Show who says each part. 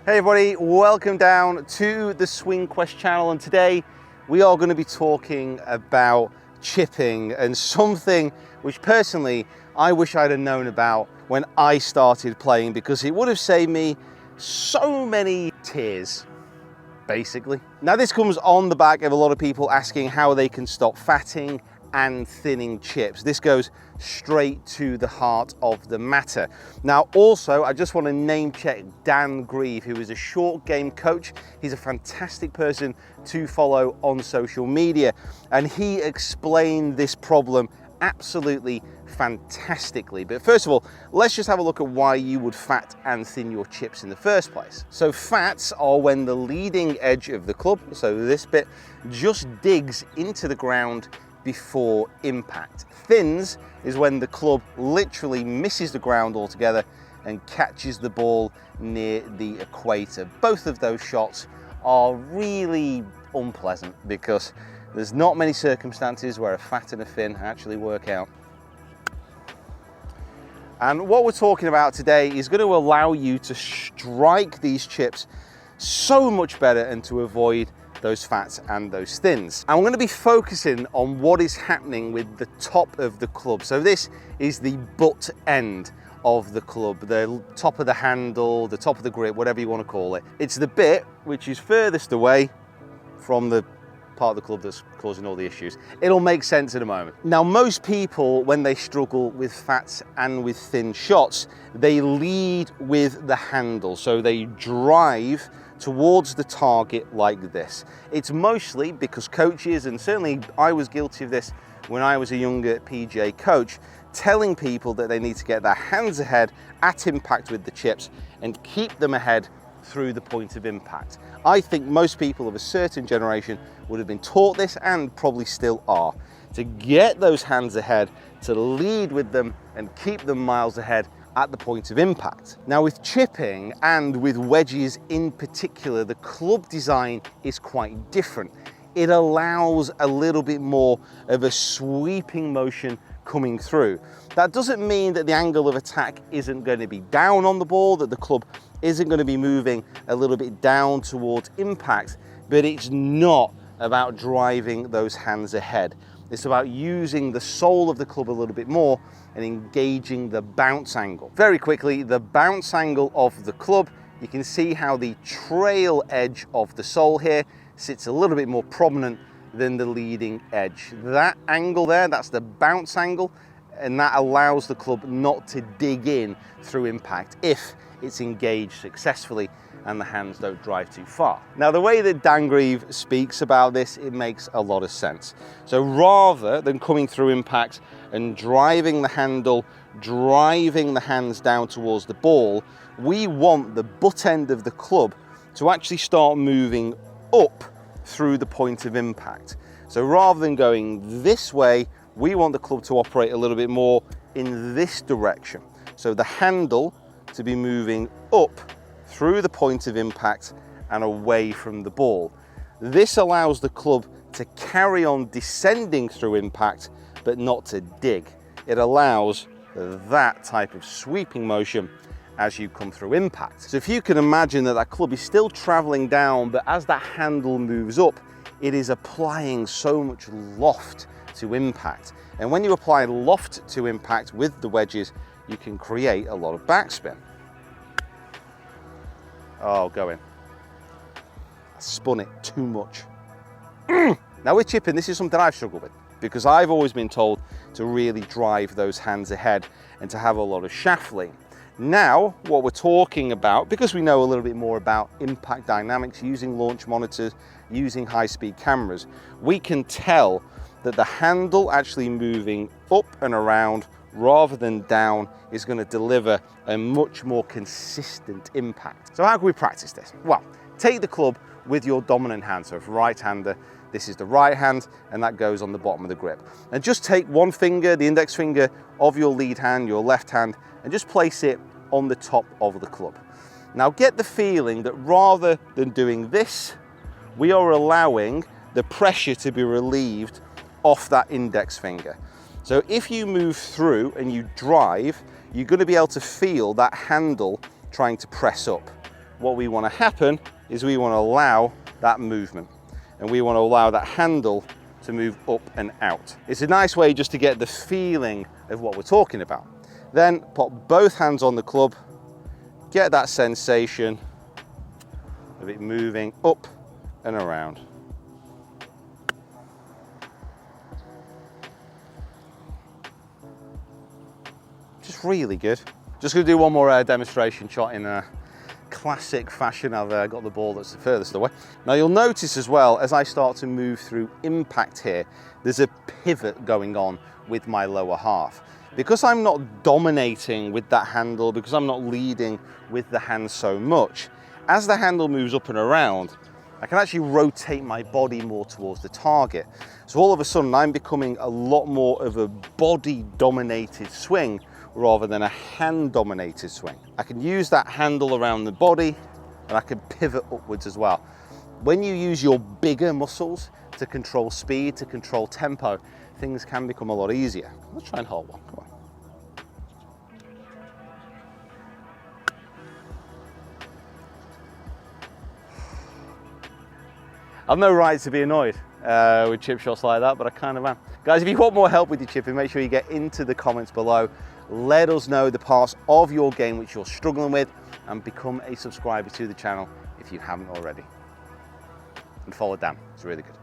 Speaker 1: Hey everybody, welcome down to the Swing Quest channel, and today we are going to be talking about chipping and something which personally I wish I'd have known about when I started playing, because it would have saved me so many tears, basically. Now this comes on the back of a lot of people asking how they can stop fatting and thinning chips. This goes straight to the heart of the matter. Now also, I just want to name check Dan Grieve, who is a short game coach. He's a fantastic person to follow on social media, and he explained this problem absolutely fantastically. But first of all, let's just have a look at why you would fat and thin your chips in the first place. So fats are when the leading edge of the club, so this bit, just digs into the ground before impact. Thins is when the club literally misses the ground altogether and catches the ball near the equator. Both of those shots are really unpleasant because there's not many circumstances where a fat and a thin actually work out. And what we're talking about today is going to allow you to strike these chips so much better and to avoid those fats and those thins. And we're going to be focusing on what is happening with the top of the club. So this is the butt end of the club, the top of the handle, the top of the grip, whatever you want to call it. It's the bit which is furthest away from the part of the club that's causing all the issues. It'll make sense in a moment. Now, most people, when they struggle with fats and with thin shots, they lead with the handle. So they drive towards the target like this. It's mostly because coaches, and certainly I was guilty of this when I was a younger PGA coach, telling people that they need to get their hands ahead at impact with the chips and keep them ahead through the point of impact. I think most people of a certain generation would have been taught this, and probably still are, to get those hands ahead, to lead with them and keep them miles ahead at the point of impact. Now with chipping and with wedges in particular, the club design is quite different. It allows a little bit more of a sweeping motion coming through. That doesn't mean that the angle of attack isn't going to be down on the ball, that the club isn't going to be moving a little bit down towards impact, but it's not about driving those hands ahead. It's about using the sole of the club a little bit more and engaging the bounce angle. Very quickly, the bounce angle of the club, you can see how the trail edge of the sole here sits a little bit more prominent than the leading edge. That angle there, that's the bounce angle, and that allows the club not to dig in through impact if it's engaged successfully and the hands don't drive too far. Now, the way that Dan Grieve speaks about this, it makes a lot of sense. So rather than coming through impact and driving the handle, driving the hands down towards the ball, we want the butt end of the club to actually start moving up through the point of impact. So rather than going this way, we want the club to operate a little bit more in this direction. So the handle to be moving up through the point of impact and away from the ball. This allows the club to carry on descending through impact, but not to dig. It allows that type of sweeping motion as you come through impact. So if you can imagine that that club is still traveling down, but as that handle moves up, it is applying so much loft to impact. And when you apply loft to impact with the wedges, you can create a lot of backspin. Oh, go in. I spun it too much. Now with chipping, this is something I've struggled with, because I've always been told to really drive those hands ahead and to have a lot of shaft lean. Now, what we're talking about, because we know a little bit more about impact dynamics, using launch monitors, using high-speed cameras, we can tell that the handle actually moving up and around rather than down is going to deliver a much more consistent impact. So how can we practice this? Well, take the club with your dominant hand. So if right-hander, this is the right hand, and that goes on the bottom of the grip. And just take one finger, the index finger of your lead hand, your left hand, and just place it on the top of the club. Now get the feeling that rather than doing this, we are allowing the pressure to be relieved off that index finger. So if you move through and you drive, you're going to be able to feel that handle trying to press up. what we want to happen is we want to allow that movement, and we want to allow that handle to move up and out. It's a nice way just to get the feeling of what we're talking about. Then put both hands on the club, get that sensation of it moving up and around. Just really good. Just gonna do one more demonstration shot in a classic fashion. I've got the ball that's the furthest away. Now you'll notice as well, as I start to move through impact here, there's a pivot going on with my lower half. Because I'm not dominating with that handle, because I'm not leading with the hand so much, as the handle moves up and around, I can actually rotate my body more towards the target. So all of a sudden I'm becoming a lot more of a body dominated swing rather than a hand dominated swing. I can use that handle around the body and I can pivot upwards as well. When you use your bigger muscles to control speed, to control tempo, things can become a lot easier. Let's try and hold one, come on. I've no right to be annoyed with chip shots like that, but I kind of am. Guys, if you want more help with your chipping, make sure you get into the comments below. Let us know the parts of your game which you're struggling with, and become a subscriber to the channel if you haven't already. And follow Dan, it's really good.